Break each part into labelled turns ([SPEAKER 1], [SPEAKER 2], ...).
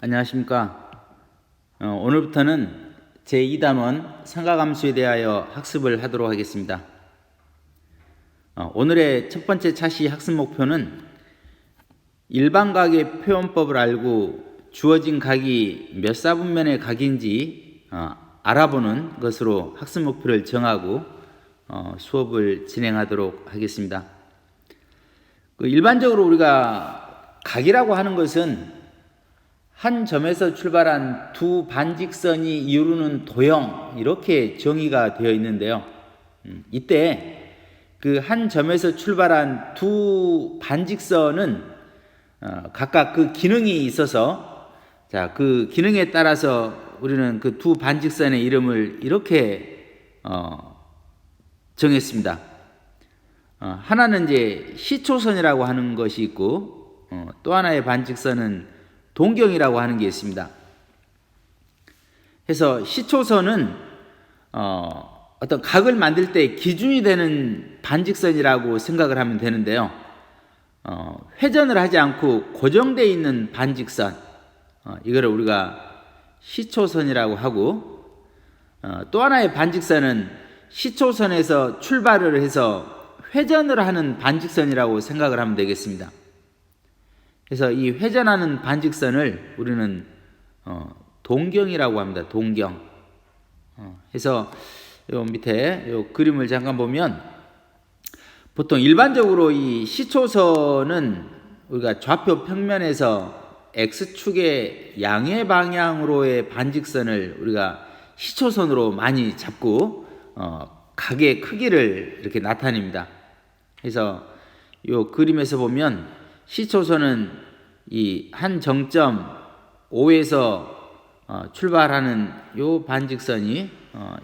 [SPEAKER 1] 안녕하십니까. 오늘부터는 제2단원 상가함수에 대하여 학습을 하도록 하겠습니다. 오늘의 첫 번째 차시 학습 목표는 일반각의 표현법을 알고 주어진 각이 몇 사분면의 각인지 알아보는 것으로 학습 목표를 정하고 수업을 진행하도록 하겠습니다. 일반적으로 우리가 각이라고 하는 것은 한 점에서 출발한 두 반직선이 이루는 도형, 이렇게 정의가 되어 있는데요. 이때 그 한 점에서 출발한 두 반직선은 각각 그 기능이 있어서, 그 기능에 따라서 우리는 그 두 반직선의 이름을 이렇게 정했습니다. 하나는 이제 시초선이라고 하는 것이 있고, 또 하나의 반직선은 동경이라고 하는 게 있습니다. 그래서 시초선은 어떤 각을 만들 때 기준이 되는 반직선이라고 생각을 하면 되는데요. 회전을 하지 않고 고정되어 있는 반직선, 이거를 우리가 시초선이라고 하고, 또 하나의 반직선은 시초선에서 출발을 해서 회전을 하는 반직선이라고 생각을 하면 되겠습니다. 그래서 이 회전하는 반직선을 우리는 동경이라고 합니다. 동경. 그래서 요 밑에 요 그림을 잠깐 보면, 보통 일반적으로 이 시초선은 우리가 좌표 평면에서 X축의 양의 방향으로의 반직선을 우리가 시초선으로 많이 잡고 각의 크기를 이렇게 나타냅니다. 그래서 요 그림에서 보면 시초선은 이 한 정점 O에서 출발하는 요 반직선이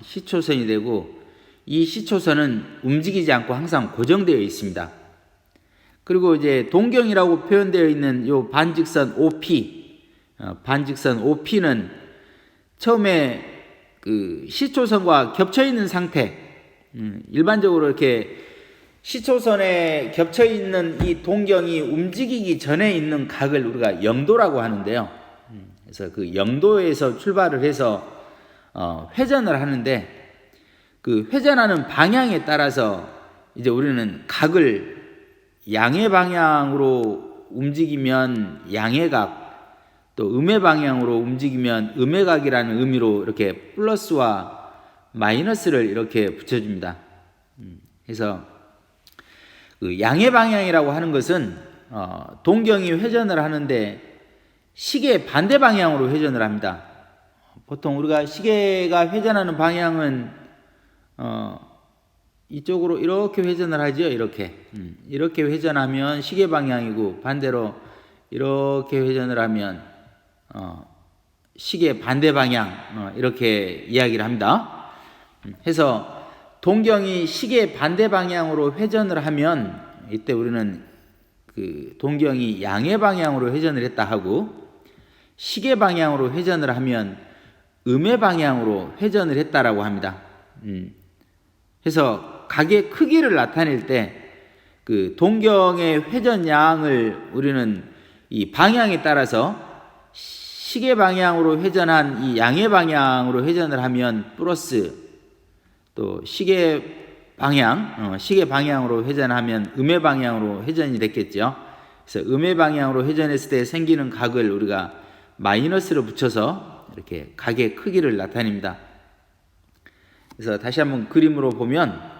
[SPEAKER 1] 시초선이 되고, 이 시초선은 움직이지 않고 항상 고정되어 있습니다. 그리고 이제 동경이라고 표현되어 있는 요 반직선 OP, 반직선 OP는 처음에 그 시초선과 겹쳐 있는 상태, 일반적으로 이렇게 시초선에 겹쳐 있는 이 동경이 움직이기 전에 있는 각을 우리가 영도라고 하는데요. 그래서 그 영도에서 출발을 해서 회전을 하는데, 그 회전하는 방향에 따라서 이제 우리는 각을 양의 방향으로 움직이면 양의 각, 또 음의 방향으로 움직이면 음의 각이라는 의미로 이렇게 플러스와 마이너스를 이렇게 붙여줍니다. 그래서 그 양의 방향이라고 하는 것은 동경이 회전을 하는데 시계 반대 방향으로 회전을 합니다. 보통 우리가 시계가 회전하는 방향은 이쪽으로 이렇게 회전을 하죠. 이렇게 회전하면 시계 방향이고, 반대로 이렇게 회전을 하면 시계 반대 방향, 이렇게 이야기를 합니다. 해서 동경이 시계 반대 방향으로 회전을 하면 이때 우리는 그 동경이 양의 방향으로 회전을 했다 하고, 시계 방향으로 회전을 하면 음의 방향으로 회전을 했다라고 합니다. 그래서 각의 크기를 나타낼 때 그 동경의 회전량을 우리는 이 방향에 따라서 시계 방향으로 회전한 이 양의 방향으로 회전을 하면 플러스, 또 시계 방향으로 회전하면 음의 방향으로 회전이 됐겠죠. 그래서 음의 방향으로 회전했을 때 생기는 각을 우리가 마이너스로 붙여서 이렇게 각의 크기를 나타냅니다. 그래서 다시 한번 그림으로 보면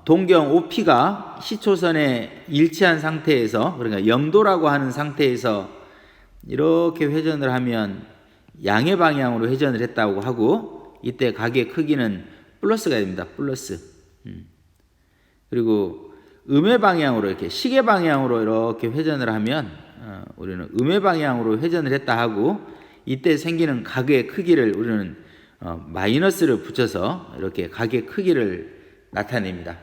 [SPEAKER 1] 동경 OP가 시초선에 일치한 상태에서, 그러니까 영도라고 하는 상태에서 이렇게 회전을 하면 양의 방향으로 회전을 했다고 하고, 이때 각의 크기는 플러스가 됩니다. 플러스. 그리고 음의 방향으로 이렇게 시계 방향으로 이렇게 회전을 하면 우리는 음의 방향으로 회전을 했다 하고, 이때 생기는 각의 크기를 우리는 마이너스를 붙여서 이렇게 각의 크기를 나타냅니다.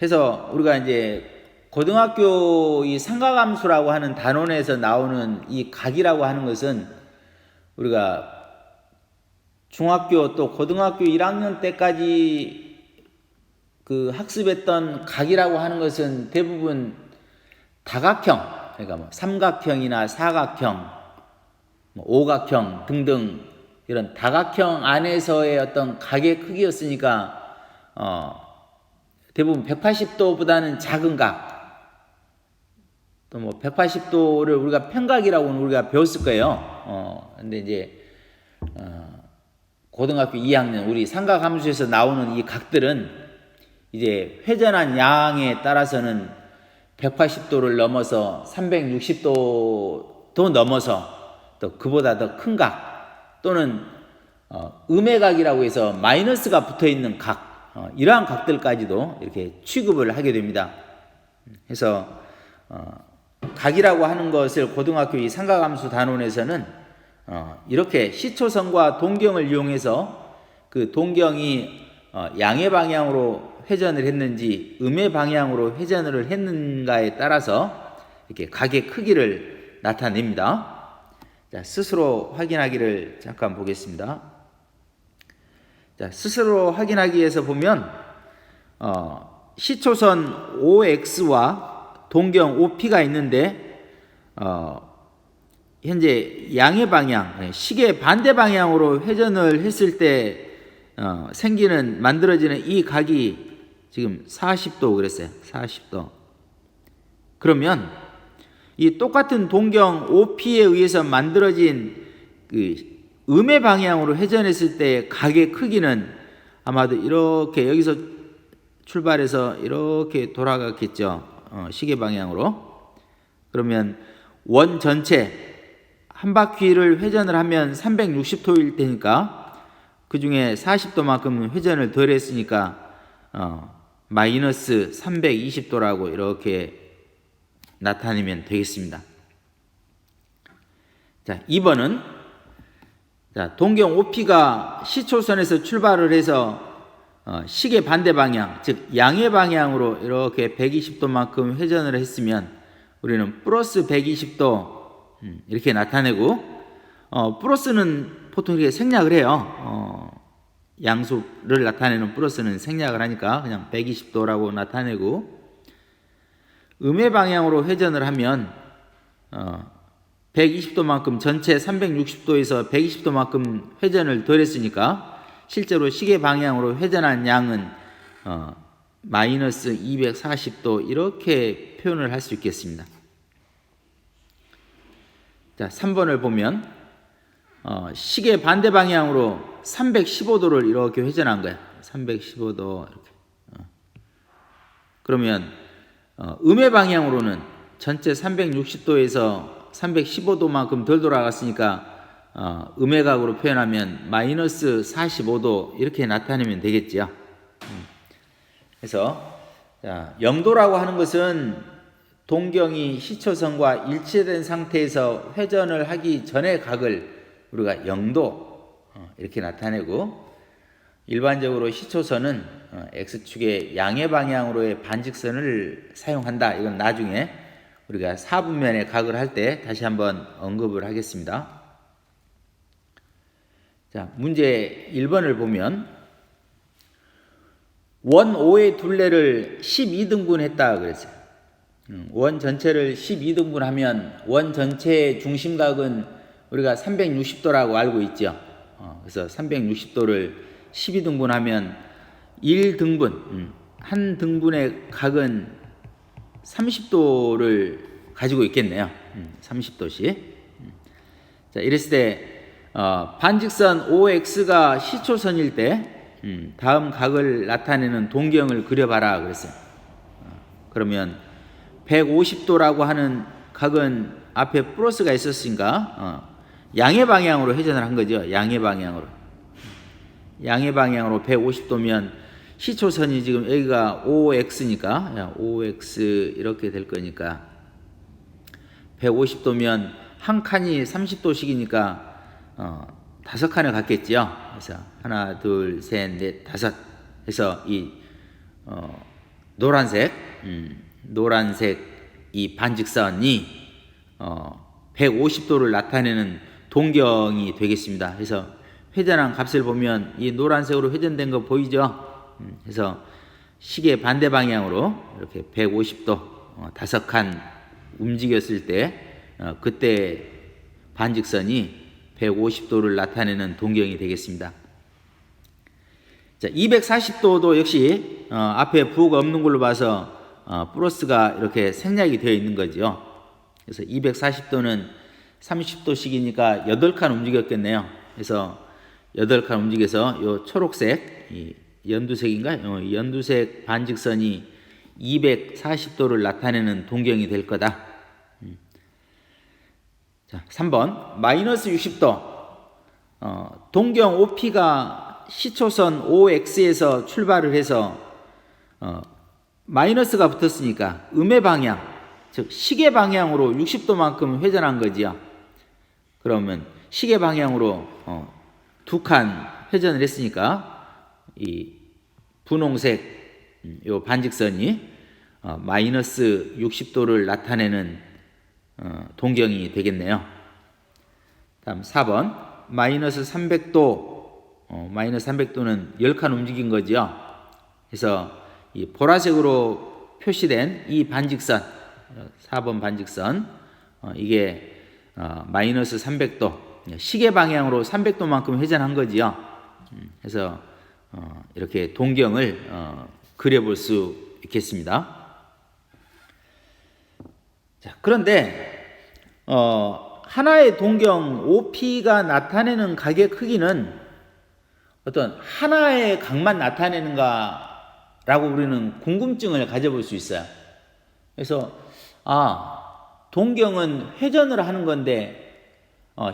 [SPEAKER 1] 해서 우리가 이제 고등학교 이 삼각함수라고 하는 단원에서 나오는 이 각이라고 하는 것은 우리가 중학교 또 고등학교 1학년 때까지 그 학습했던 각이라고 하는 것은 대부분 다각형, 그러니까 뭐 삼각형이나 사각형, 뭐 오각형 등등 이런 다각형 안에서의 어떤 각의 크기였으니까 대부분 180도보다는 작은 각, 또 뭐 180도를 우리가 평각이라고는 우리가 배웠을 거예요. 근데 이제 고등학교 2학년 우리 삼각함수에서 나오는 이 각들은 이제 회전한 양에 따라서는 180도를 넘어서 360도도 넘어서 또 그보다 더 큰 각, 또는 음의 각이라고 해서 마이너스가 붙어 있는 각, 이러한 각들까지도 이렇게 취급을 하게 됩니다. 그래서 각이라고 하는 것을 고등학교 이 삼각함수 단원에서는 이렇게 시초선과 동경을 이용해서 그 동경이 양의 방향으로 회전을 했는지 음의 방향으로 회전을 했는가에 따라서 이렇게 각의 크기를 나타냅니다. 자, 스스로 확인하기를 잠깐 보겠습니다. 자, 스스로 확인하기 위해서 보면 시초선 OX와 동경 OP가 있는데 현재 양의 방향, 시계 반대 방향으로 회전을 했을 때 만들어지는 이 각이 지금 40도 그랬어요. 40도. 그러면 이 똑같은 동경 OP에 의해서 만들어진 그 음의 방향으로 회전했을 때 각의 크기는 아마도 이렇게 여기서 출발해서 이렇게 돌아갔겠죠. 시계 방향으로. 그러면 원 전체 한 바퀴를 회전을 하면 360도일 테니까 그 중에 40도만큼 회전을 덜 했으니까 마이너스 320도라고 이렇게 나타내면 되겠습니다. 자, 2번은 동경 OP가 시초선에서 출발을 해서 시계 반대 방향, 즉 양의 방향으로 이렇게 120도만큼 회전을 했으면 우리는 플러스 120도 이렇게 나타내고, 플러스는 보통 이렇게 생략을 해요. 양수를 나타내는 플러스는 생략을 하니까 그냥 120도라고 나타내고, 음의 방향으로 회전을 하면 120도만큼 전체 360도에서 120도만큼 회전을 덜 했으니까 실제로 시계 방향으로 회전한 양은 마이너스 240도 이렇게 표현을 할 수 있겠습니다. 자, 3번을 보면 시계 반대 방향으로 315도를 이렇게 회전한 거야. 315도 이렇게. 그러면 음의 방향으로는 전체 360도에서 315도만큼 덜 돌아갔으니까 음의 각으로 표현하면 마이너스 45도 이렇게 나타내면 되겠죠. 그래서 0도라고 하는 것은 동경이 시초선과 일치된 상태에서 회전을 하기 전의 각을 우리가 0도 이렇게 나타내고, 일반적으로 시초선은 X축의 양의 방향으로의 반직선을 사용한다. 이건 나중에 우리가 사분면의 각을 할 때 다시 한번 언급을 하겠습니다. 자, 문제 1번을 보면 원 O의 둘레를 12등분 했다 그랬어요. 원 전체를 12등분하면 원 전체의 중심각은 우리가 360도라고 알고 있죠. 그래서 360도를 12등분하면 1등분, 한 등분의 각은 30도를 가지고 있겠네요. 30도씩. 자, 이랬을 때 반직선 OX가 시초선일 때 다음 각을 나타내는 동경을 그려봐라 그랬어요. 그러면 150도라고 하는 각은 앞에 플러스가 있었으니까 양의 방향으로 회전을 한 거죠. 양의 방향으로 150도면 시초선이 지금 여기가 OX니까 OX 이렇게 될 거니까 150도면 한 칸이 30도씩이니까 5칸을 갖겠지요. 그래서 하나, 둘, 셋, 넷, 5 해서 이 노란색 이 반직선이 150도를 나타내는 동경이 되겠습니다. 그래서 회전한 값을 보면 이 노란색으로 회전된 거 보이죠? 그래서 시계 반대 방향으로 이렇게 150도 5칸 움직였을 때 그때 반직선이 150도를 나타내는 동경이 되겠습니다. 자, 240도도 역시 앞에 부호가 없는 걸로 봐서 플러스가 이렇게 생략이 되어 있는 거죠. 그래서 240도는 30도씩이니까 8칸 움직였겠네요. 그래서 8칸 움직여서 요 초록색, 이 연두색인가요? 연두색 반직선이 240도를 나타내는 동경이 될 거다. 자, 3번 마이너스 60도. 동경 OP가 시초선 OX에서 출발을 해서 마이너스가 붙었으니까 음의 방향, 즉 시계 방향으로 60도만큼 회전한 거지요. 그러면 시계 방향으로 2칸 회전을 했으니까 이 분홍색 요 반직선이 마이너스 60도를 나타내는 동경이 되겠네요. 다음 4번 마이너스 300도. 마이너스 300도는 10칸 움직인 거죠. 그래서 이 보라색으로 표시된 이 반직선, 4번 반직선, 이게 마이너스 300도, 시계 방향으로 300도만큼 회전한 거지요. 그래서 이렇게 동경을 그려볼 수 있겠습니다. 자, 그런데 하나의 동경 OP가 나타내는 각의 크기는 어떤 하나의 각만 나타내는가라고 우리는 궁금증을 가져볼 수 있어요. 그래서 동경은 회전을 하는 건데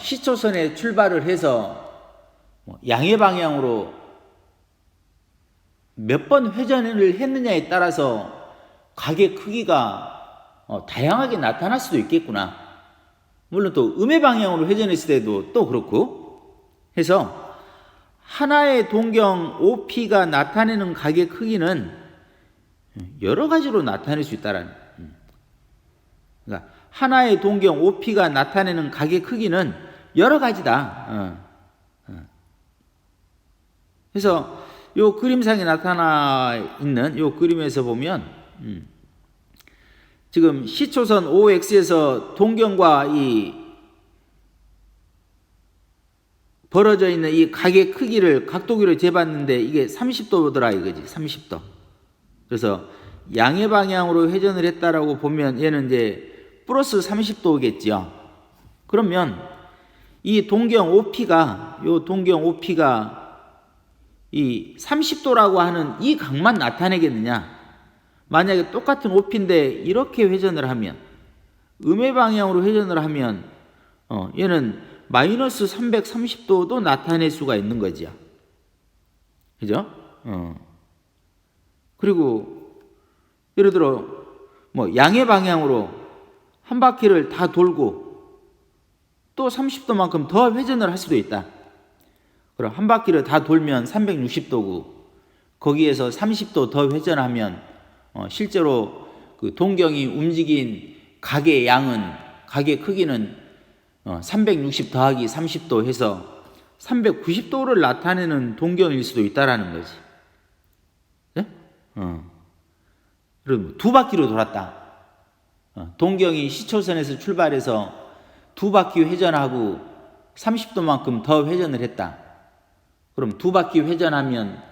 [SPEAKER 1] 시초선에 출발을 해서 양의 방향으로 몇 번 회전을 했느냐에 따라서 각의 크기가 다양하게 나타날 수도 있겠구나. 물론 또 음의 방향으로 회전했을 때도 또 그렇고 해서 하나의 동경 OP가 나타내는 각의 크기는 여러 가지로 나타낼 수 있다라는. 그러니까 하나의 동경 OP가 나타내는 각의 크기는 여러 가지다. 그래서 요 그림상에 나타나 있는 요 그림에서 보면 지금 시초선 OX에서 동경과 이 벌어져 있는 이 각의 크기를 각도기로 재봤는데 이게 30도더라 이거지. 30도. 그래서 양의 방향으로 회전을 했다라고 보면 얘는 이제 플러스 30도겠지요. 그러면 이 동경 OP가 이 30도라고 하는 이 각만 나타내겠느냐? 만약에 똑같은 OP인데 이렇게 회전을 하면 음의 방향으로 회전을 하면 얘는 마이너스 330도도 나타낼 수가 있는 거죠. 그죠? 그리고 예를 들어 양의 방향으로 한 바퀴를 다 돌고 또 30도만큼 더 회전을 할 수도 있다. 그럼 한 바퀴를 다 돌면 360도고 거기에서 30도 더 회전하면 실제로 그 동경이 움직인 각의 크기는 360 더하기 30도 해서 390도를 나타내는 동경일 수도 있다라는 거지. 네? 그럼 두 바퀴로 돌았다. 동경이 시초선에서 출발해서 두 바퀴 회전하고 30도만큼 더 회전을 했다. 그럼 두 바퀴 회전하면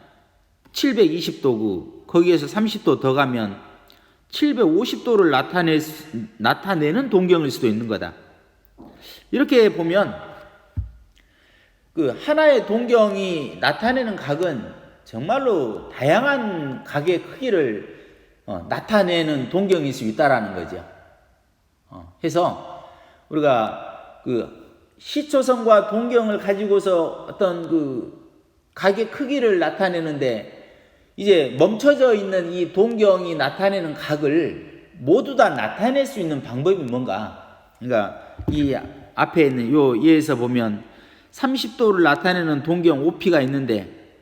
[SPEAKER 1] 720도고 거기에서 30도 더 가면 750도를 나타내는 동경일 수도 있는 거다. 이렇게 보면 그 하나의 동경이 나타내는 각은 정말로 다양한 각의 크기를 나타내는 동경일 수 있다라는 거죠. 해서 우리가 그 시초선과 동경을 가지고서 어떤 그 각의 크기를 나타내는데 이제 멈춰져 있는 이 동경이 나타내는 각을 모두 다 나타낼 수 있는 방법이 뭔가? 그러니까 이 앞에 있는 요 예에서 보면 30도를 나타내는 동경 OP가 있는데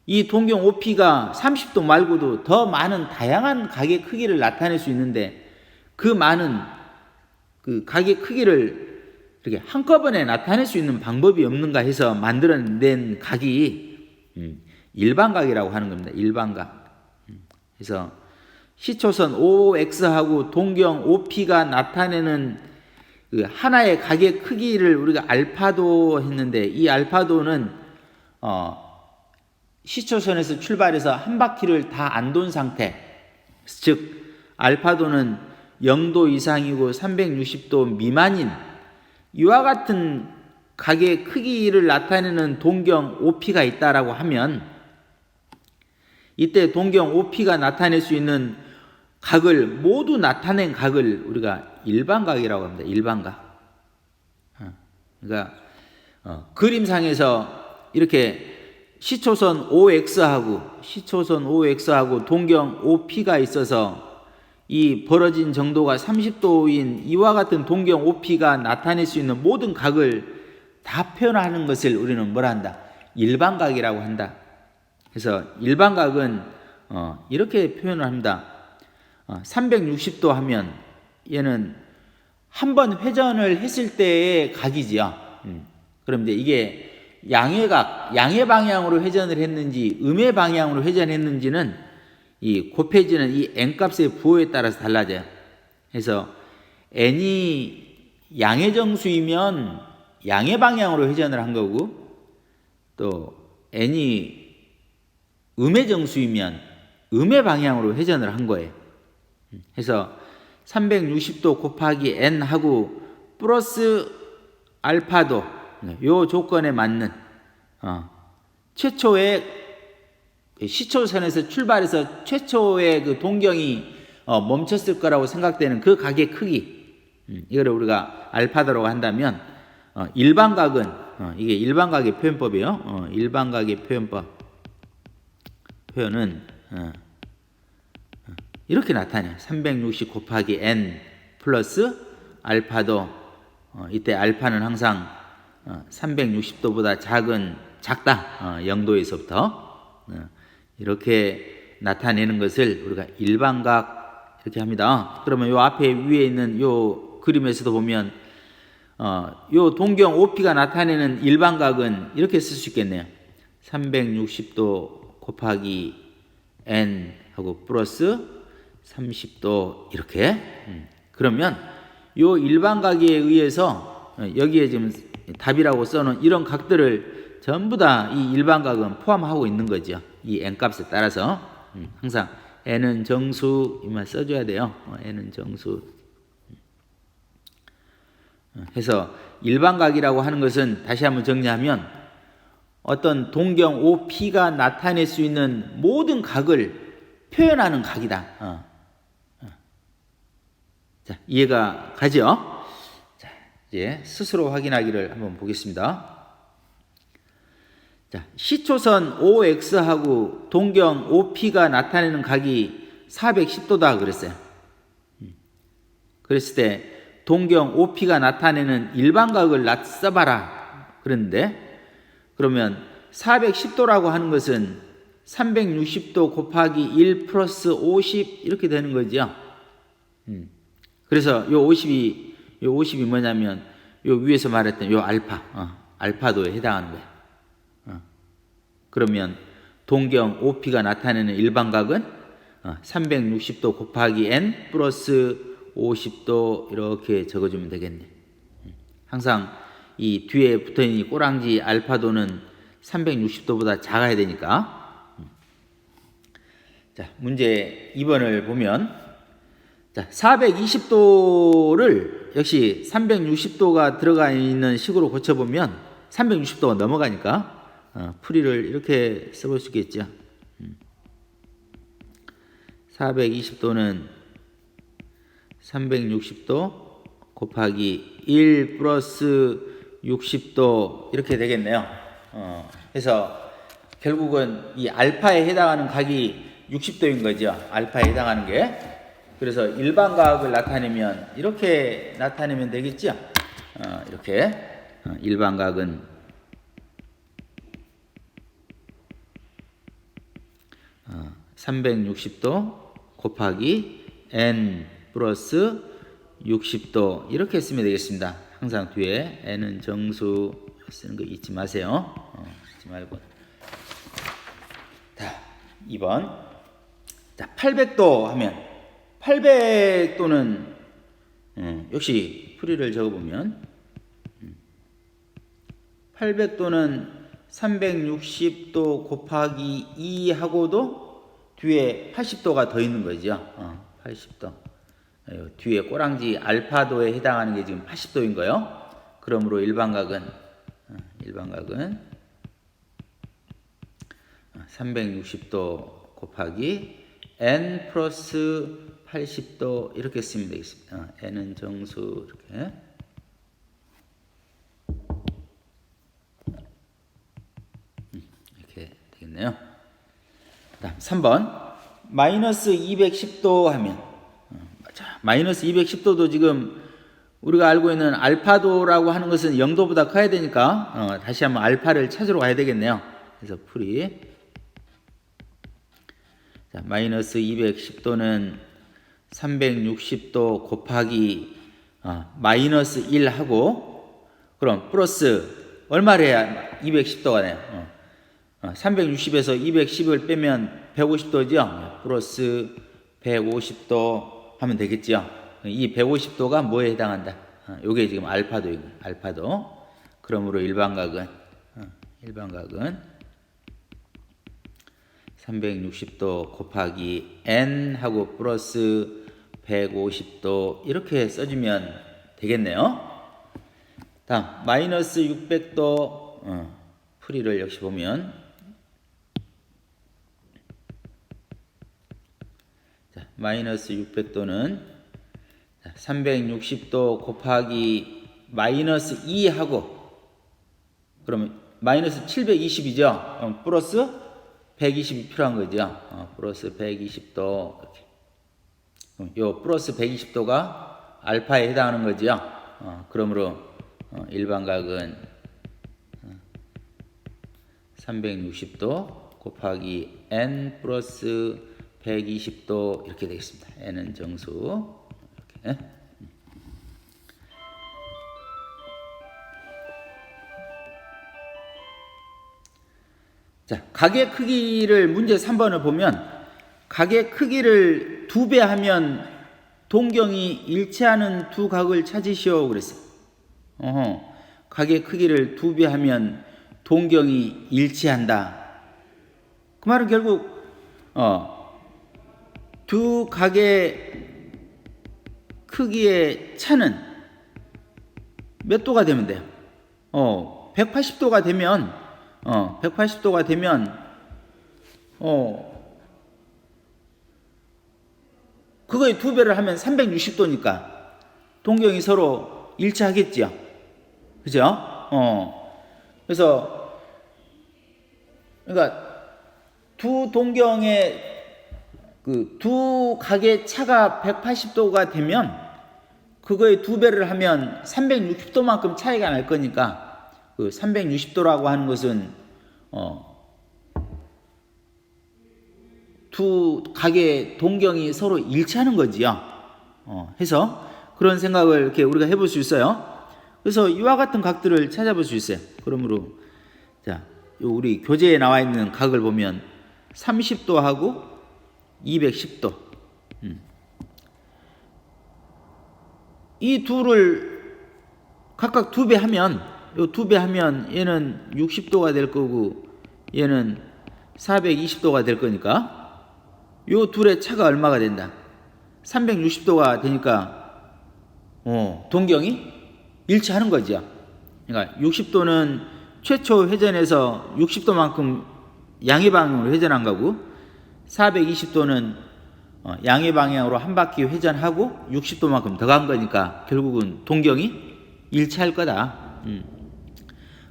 [SPEAKER 1] 이 동경 OP가 30도 말고도 더 많은 다양한 각의 크기를 나타낼 수 있는데 그 많은 그 각의 크기를 이렇게 한꺼번에 나타낼 수 있는 방법이 없는가 해서 만들어낸 각이 일반각이라고 하는 겁니다. 일반각. 그래서 시초선 OX하고 동경 OP가 나타내는 그 하나의 각의 크기를 우리가 알파도 했는데, 이 알파도는 시초선에서 출발해서 한 바퀴를 다 안 돈 상태, 즉 알파도는 0도 이상이고 360도 미만인 이와 같은 각의 크기를 나타내는 동경 OP가 있다라고 하면, 이때 동경 OP가 나타낼 수 있는 각을 모두 나타낸 각을 우리가 일반각이라고 합니다. 일반각. 그러니까 그림상에서 이렇게 시초선 OX하고 동경 OP가 있어서 이 벌어진 정도가 30도인 이와 같은 동경 OP가 나타낼 수 있는 모든 각을 다 표현하는 것을 우리는 뭐라 한다? 일반각이라고 한다. 그래서 일반각은 이렇게 표현을 합니다. 360도 하면 얘는 한 번 회전을 했을 때의 각이지요. 그럼 이제 이게 양의 방향으로 회전을 했는지 음의 방향으로 회전했는지는 이 곱해지는 이 n값의 부호에 따라서 달라져요. 그래서 n이 양의 정수이면 양의 방향으로 회전을 한 거고, 또 n이 음의 정수이면 음의 방향으로 회전을 한 거예요. 그래서 360도 곱하기 n하고 플러스 알파도, 요 조건에 맞는 최초의 시초선에서 출발해서 최초의 그 동경이 멈췄을 거라고 생각되는 그 각의 크기, 이거를 우리가 알파도라고 한다면, 일반각은 이게 일반각의 표현법이에요. 일반각의 표현은 이렇게 나타내요. 360 곱하기 n 플러스 알파도. 이때 알파는 항상 360도보다 작다. 0도에서부터 이렇게 나타내는 것을 우리가 일반각 이렇게 합니다. 그러면 요 앞에 위에 있는 요 그림에서도 보면 요 동경 OP가 나타내는 일반각은 이렇게 쓸 수 있겠네요. 360도 곱하기 n 하고 플러스 30도 이렇게. 그러면 요 일반각에 의해서 여기에 지금 답이라고 써놓은 이런 각들을 전부 다 이 일반각은 포함하고 있는 거죠. 이 n값에 따라서. 항상 n은 정수 이만 써줘야 돼요. n은 정수. 해서 일반각이라고 하는 것은 다시 한번 정리하면 어떤 동경 OP가 나타낼 수 있는 모든 각을 표현하는 각이다. 자, 이해가 가죠? 자, 이제 스스로 확인하기를 한번 보겠습니다. 자, 시초선 OX하고 동경 OP가 나타내는 각이 410도다 그랬어요. 그랬을 때 동경 OP가 나타내는 일반각을 써봐라 그랬는데, 그러면 410도라고 하는 것은 360도 곱하기 1 플러스 50 이렇게 되는 거죠. 그래서 요 50이 뭐냐면 요 위에서 말했던 요 알파도에 해당하는 거예요. 그러면 동경 OP가 나타내는 일반각은 360도 곱하기 n 플러스 50도 이렇게 적어주면 되겠네. 항상 이 뒤에 붙어있는 이 꼬랑지 알파도는 360도보다 작아야 되니까. 자, 문제 2번을 보면, 자, 420도를 역시 360도가 들어가 있는 식으로 고쳐보면 360도가 넘어가니까 풀이를 이렇게 써볼 수 있겠죠. 420도는 360도 곱하기 1 플러스 60도 이렇게 되겠네요. 그래서 결국은 이 알파에 해당하는 각이 60도인 거죠. 알파에 해당하는 게. 그래서 일반각을 나타내면 이렇게 나타내면 되겠죠. 이렇게 일반각은 360도 곱하기 n 플러스 60도 이렇게 쓰면 되겠습니다. 항상 뒤에 n은 정수 쓰는 거 잊지 마세요. 잊지 말고. 자, 2번. 자, 800도 하면 800 또는 역시 풀이를 적어보면 800도는 360도 곱하기 2하고도 뒤에 80도가 더 있는 거죠. 80도. 뒤에 꼬랑지 알파도에 해당하는 게 지금 80도인 거예요. 그러므로 일반각은 360도 곱하기 n 플러스 80도 이렇게 쓰면 되겠습니다. n은 정수 이렇게 되겠네요. 다음 3번 마이너스 210도 하면 마이너스 210도도 지금 우리가 알고 있는 알파도라고 하는 것은 0도보다 커야 되니까 다시 한번 알파를 찾으러 가야 되겠네요. 그래서 풀이 자, 마이너스 210도는 360도 곱하기 마이너스 1하고 그럼 플러스 얼마를 해야 210도가 돼요? 360에서 210을 빼면 150도죠? 플러스 150도 하면 되겠죠? 이 150도가 뭐에 해당한다? 요게 지금 알파도이고 알파도. 그러므로 일반각은 360도 곱하기 n 하고 플러스 150도 이렇게 써주면 되겠네요. 다음 마이너스 600도 풀이를 역시 보면 자, 마이너스 600도는 360도 곱하기 마이너스 2하고 그러면 마이너스 720이죠. 플러스 120이 필요한 거죠. 플러스 120도 이렇게. 요 플러스 120도가 알파에 해당하는 거죠. 그러므로 일반각은 360도 곱하기 n 플러스 120도 이렇게 되겠습니다. n은 정수. 이렇게. 자, 각의 크기를 문제 3번을 보면 각의 크기를 2배 하면 동경이 일치하는 두 각을 찾으시오 그랬어요. 각의 크기를 2배 하면 동경이 일치한다. 그 말은 결국 두 각의 크기의 차는 몇 도가 되면 돼요? 180도가 되면 180도가 되면 그거의 2배를 하면 360도니까 동경이 서로 일치하겠지요. 그죠? 그래서 그러니까 두 동경의 두 각의 차가 180도가 되면 그거의 2배를 하면 360도만큼 차이가 날 거니까 그 360도라고 하는 것은 두 각의 동경이 서로 일치하는 거지요. 해서 그런 생각을 이렇게 우리가 해볼 수 있어요. 그래서 이와 같은 각들을 찾아볼 수 있어요. 그러므로 자, 우리 교재에 나와 있는 각을 보면 30도하고 210도. 이 둘을 각각 2배 하면, 요 2배 하면 얘는 60도가 될 거고 얘는 420도가 될 거니까 요 둘의 차가 얼마가 된다? 360도가 되니까 동경이 일치하는 거죠. 그러니까 60도는 최초 회전에서 60도만큼 양의 방향으로 회전한 거고 420도는 양의 방향으로 한 바퀴 회전하고 60도만큼 더 간 거니까 결국은 동경이 일치할 거다.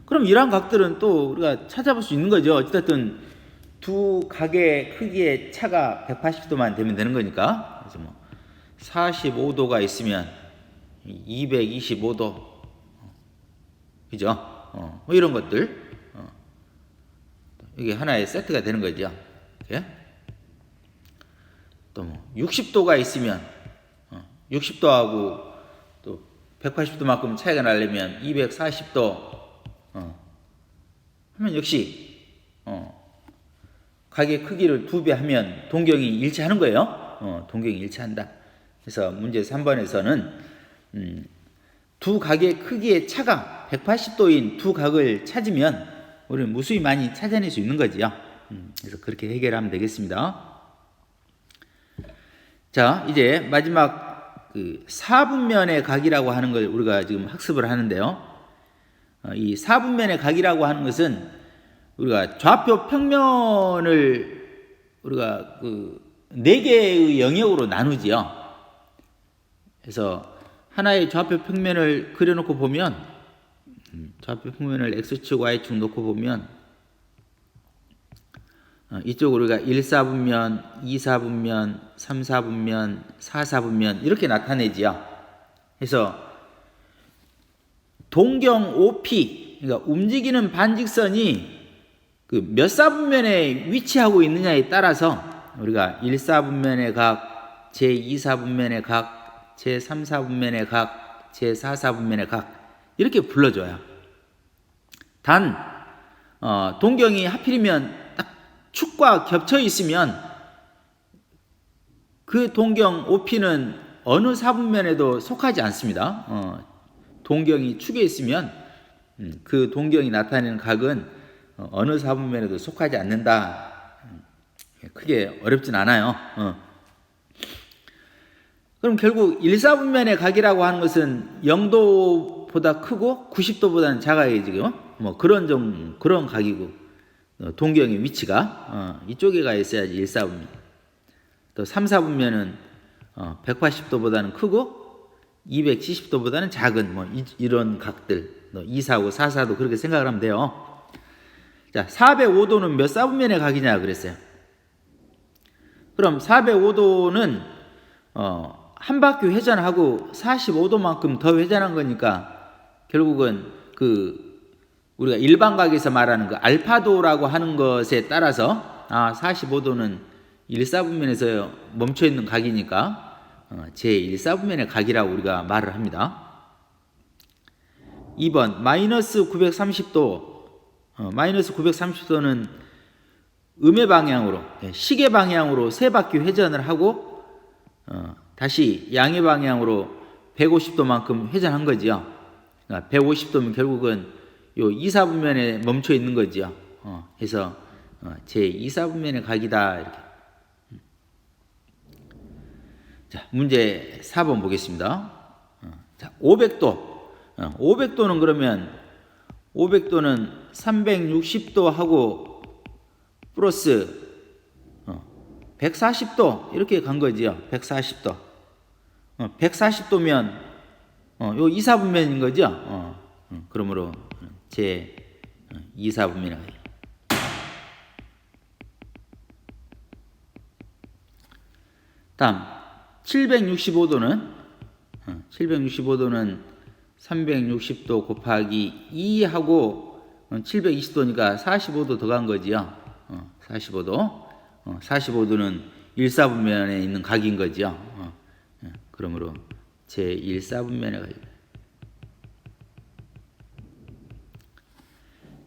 [SPEAKER 1] 그럼 이러한 각들은 또 우리가 찾아볼 수 있는 거죠. 어쨌든 두 각의 크기의 차가 180도만 되면 되는 거니까. 그래서 뭐 45도가 있으면 225도, 그죠? 뭐 이런 것들. 이게 하나의 세트가 되는 거죠. 예? 또 뭐 60도가 있으면 60도하고 또 180도만큼 차이가 나려면 240도 하면 역시 각의 크기를 2배 하면 동경이 일치하는 거예요. 동경이 일치한다. 그래서 문제 3번에서는 두 각의 크기의 차가 180도인 두 각을 찾으면 우리는 무수히 많이 찾아낼 수 있는 거지요. 그래서 그렇게 해결하면 되겠습니다. 자, 이제 마지막 그 사분면의 각이라고 하는 걸 우리가 지금 학습을 하는데요. 이 사분면의 각이라고 하는 것은 우리가 좌표 평면을 우리가 그 4개의 영역으로 나누지요. 그래서 하나의 좌표 평면을 그려놓고 보면 좌표 평면을 X축, Y축 놓고 보면 이쪽 우리가 1사분면, 2사분면, 3사분면, 4사분면 이렇게 나타내지요. 그래서 동경 OP, 그러니까 움직이는 반직선이 그 몇 사분면에 위치하고 있느냐에 따라서 우리가 1사분면의 각, 제2사분면의 각, 제3사분면의 각, 제4사분면의 각 이렇게 불러줘요. 단 동경이 하필이면 딱 축과 겹쳐 있으면 그 동경 OP는 어느 사분면에도 속하지 않습니다. 동경이 축에 있으면 그 동경이 나타내는 각은 어느 사분면에도 속하지 않는다. 크게 어렵진 않아요. 그럼 결국 1사분면의 각이라고 하는 것은 0도보다 크고 90도보다는 작아요, 지금. 뭐 그런 각이고, 동경의 위치가 이쪽에 가 있어야지 1사분면. 또 3사분면은 180도보다는 크고 270도보다는 작은 뭐 이런 각들, 2사고 4사도 그렇게 생각을 하면 돼요. 자, 405도는 몇 사분면의 각이냐 그랬어요. 그럼 405도는 한 바퀴 회전하고 45도만큼 더 회전한 거니까 결국은 그 우리가 일반각에서 말하는 그 알파도라고 하는 것에 따라서 45도는 1사분면에서 멈춰 있는 각이니까 제1사분면의 각이라고 우리가 말을 합니다. 2번 마이너스 930도 마이너스 930도는 음의 방향으로 시계 방향으로 세 바퀴 회전을 하고 다시 양의 방향으로 150도만큼 회전한 거지요. 150도면 결국은 요 2사분면에 멈춰 있는 거지요. 해서 제 2사분면의 각이다 이렇게. 자, 문제 4번 보겠습니다. 자, 500도. 500도는 그러면 500도는 360도 하고 플러스 140도 이렇게 간 거지요. 140도. 140도면 요 2사분면인 거죠. 그러므로 제 2사분면. 다음 765도는 360도 곱하기 2하고 720도니까 45도 더 간 거지요. 45도. 45도는 1사분면에 있는 각인 거지요. 그러므로 제 1사분면의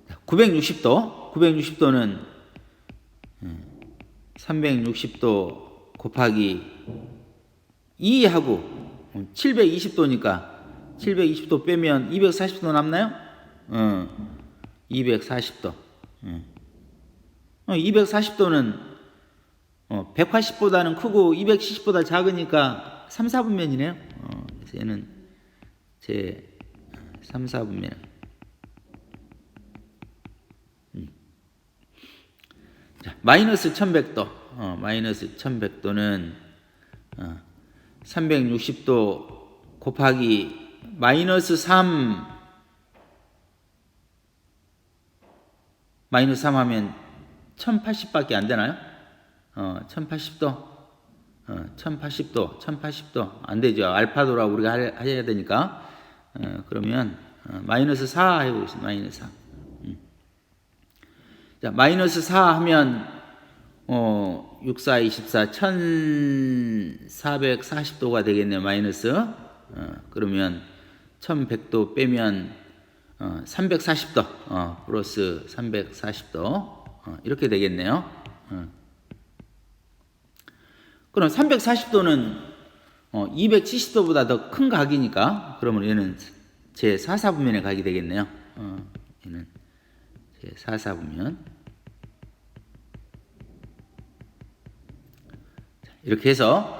[SPEAKER 1] 각. 960도. 960도는 360도 곱하기 2하고 720도니까 720도 빼면 240도 남나요? 240도. 240도는 180보다는 크고 270보다 작으니까 3, 4분면이네요. 그래서 얘는 제 3, 4분면. 자, 마이너스 1100도. 마이너스 1100도는 360도 곱하기 마이너스 3 하면 1080밖에 안 되나요? 1080도 1080도 안 되죠. 알파도라고 우리가 해야 되니까. 그러면 마이너스 4 해보겠습니다. 마이너스 4. 자, 마이너스 4 하면 6, 4, 24 1440도가 되겠네요. 마이너스. 그러면 1100도 빼면 340도 플러스 340도 이렇게 되겠네요. 그럼 340도는 270도보다 더 큰 각이니까 그러면 얘는 제4사분면의 각이 되겠네요. 얘는 제4사분면. 이렇게 해서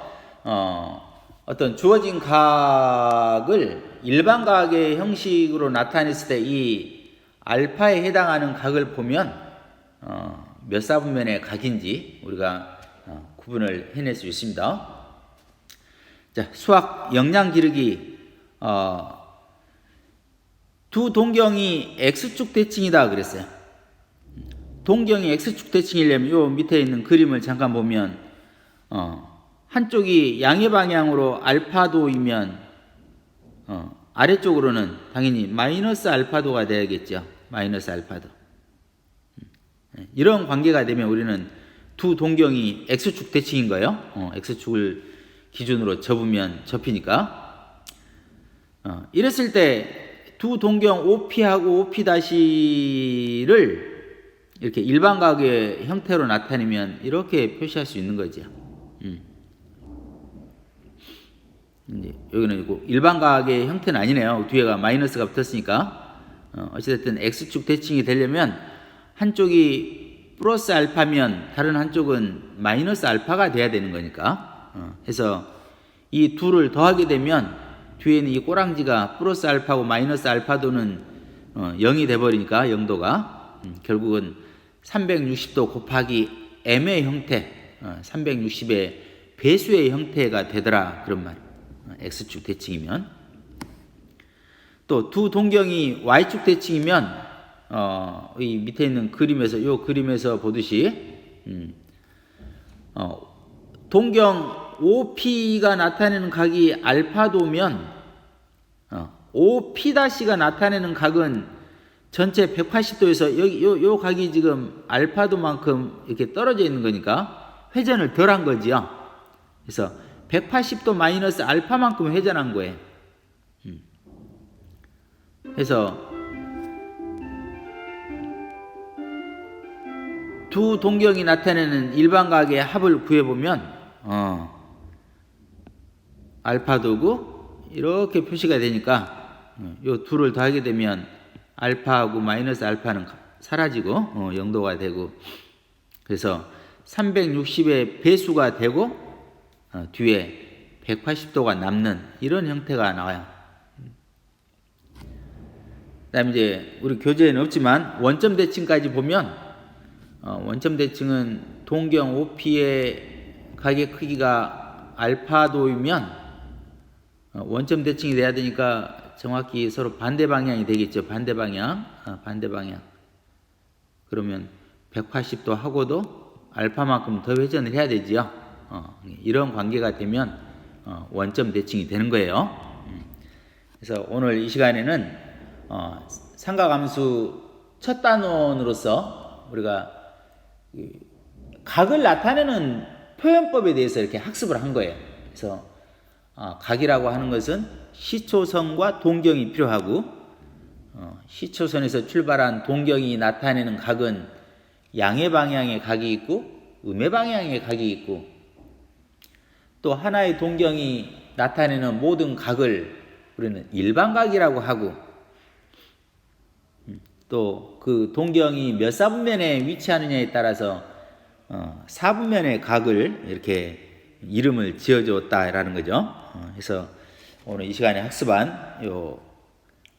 [SPEAKER 1] 어떤 주어진 각을 일반 각의 형식으로 나타냈을 때 이 알파에 해당하는 각을 보면 몇 사분면의 각인지 우리가 구분을 해낼 수 있습니다. 자, 수학 역량 기르기. 두 동경이 x축 대칭이다 그랬어요. 동경이 x축 대칭이려면 요 밑에 있는 그림을 잠깐 보면 한쪽이 양의 방향으로 알파도이면 아래쪽으로는 당연히 마이너스 알파도가 돼야겠죠. 마이너스 알파도. 이런 관계가 되면 우리는 두 동경이 x축 대칭인 거예요. x축을 기준으로 접으면 접히니까. 이랬을 때 두 동경 OP하고 OP-를 이렇게 일반각의 형태로 나타내면 이렇게 표시할 수 있는 거죠. 이제 여기는 일반각의 형태는 아니네요. 뒤에가 마이너스가 붙었으니까. 어찌됐든 x축 대칭이 되려면 한쪽이 플러스 알파면 다른 한쪽은 마이너스 알파가 돼야 되는 거니까. 해서 이 둘을 더하게 되면 뒤에는 이 꼬랑지가 플러스 알파고 마이너스 알파도는 0이 돼버리니까 0도가 결국은 360도 곱하기 m의 형태, 360의 배수의 형태가 되더라 그런 말. x축 대칭이면. 또 두 동경이 y축 대칭이면 이 밑에 있는 그림에서 요 그림에서 보듯이 동경 OP가 나타내는 각이 알파도면 OP-가 나타내는 각은 전체 180도에서 여기 요 각이 지금 알파도만큼 이렇게 떨어져 있는 거니까 회전을 덜 한 거지요. 그래서 180도 마이너스 알파만큼 회전한 거예요. 그래서 두 동경이 나타내는 일반각의 합을 구해보면 알파도고 이렇게 표시가 되니까 요 둘을 더하게 되면 알파하고 마이너스 알파는 사라지고 0도가 되고 그래서 360의 배수가 되고 뒤에 180도가 남는 이런 형태가 나와요. 그다음에 이제 우리 교재에는 없지만 원점 대칭까지 보면 원점 대칭은 동경 OP의 각의 크기가 알파도이면 원점 대칭이 돼야 되니까 정확히 서로 반대 방향이 되겠죠. 반대 방향. 그러면 180도 하고도 알파만큼 더 회전을 해야 되지요. 이런 관계가 되면 원점 대칭이 되는 거예요. 그래서 오늘 이 시간에는 삼각함수 첫 단원으로서 우리가 각을 나타내는 표현법에 대해서 이렇게 학습을 한 거예요. 그래서 각이라고 하는 것은 시초선과 동경이 필요하고 시초선에서 출발한 동경이 나타내는 각은 양의 방향의 각이 있고 음의 방향의 각이 있고 또 하나의 동경이 나타내는 모든 각을 우리는 일반각이라고 하고 또 그 동경이 몇 사분면에 위치하느냐에 따라서 사분면의 각을 이렇게 이름을 지어줬다라는 거죠. 그래서 오늘 이 시간에 학습한 요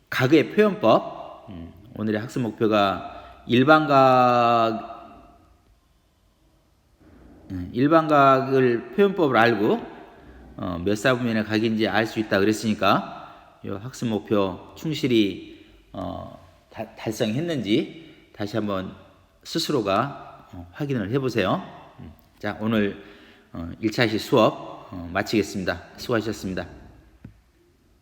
[SPEAKER 1] 각의 표현법, 오늘의 학습 목표가 일반각을 표현법을 알고 몇 사분면의 각인지 알 수 있다 그랬으니까 요 학습 목표 충실히 달성했는지 다시 한번 스스로가 확인을 해보세요. 자, 오늘 1차시 수업 마치겠습니다. 수고하셨습니다.